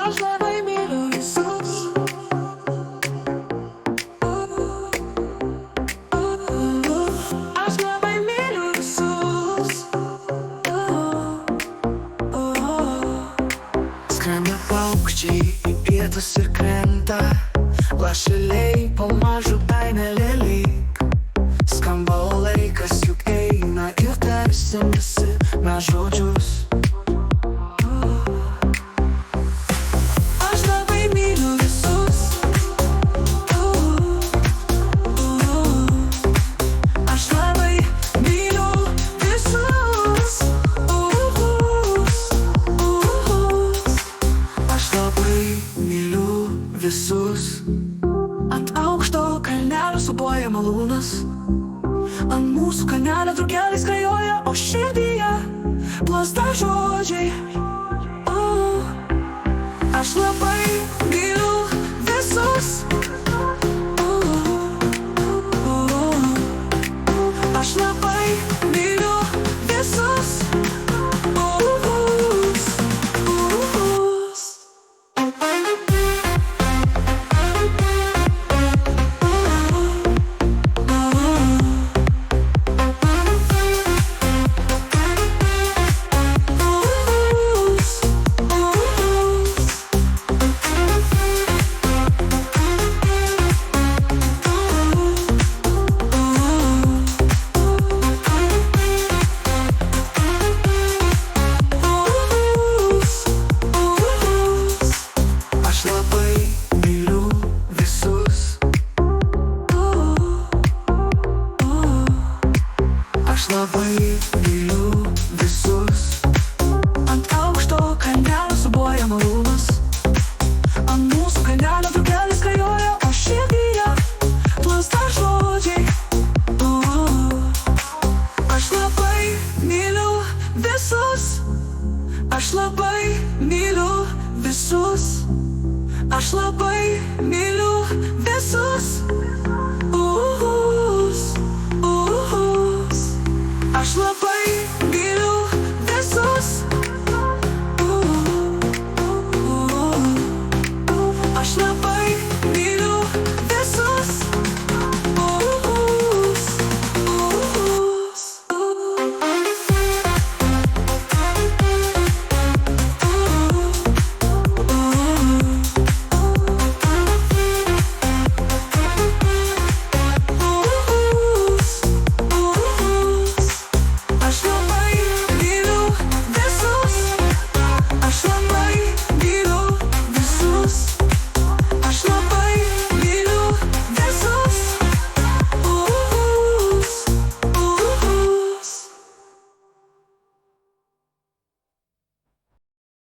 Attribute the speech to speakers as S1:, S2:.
S1: Aš labai myliu visus. Aš labai myliu visus. Skrenda paukščiai į pietus ir krenta, lašeliai pamažu dainelė lyg. Skamba laikas juk eina ir tarsim visi mes žodžius. Aš labai myliu visus. Aš labai myliu visus. Aš labai myliu visus. Ant aukšto kalnelio suboja malūnas, ant mūsų kalnelio drugeliai skrajoja, o širdyje plazda žodžiai. Aš labai myliu visus. Aš labai myliu visus. Aš labai myliu visus. Ant aukšto kalnelio suboja malūnas, ant mūsų kalnelio drugeliai skrajoja, o širdyje plazda žodžiai. Aš labai myliu visus. Aš labai myliu visus. Aš labai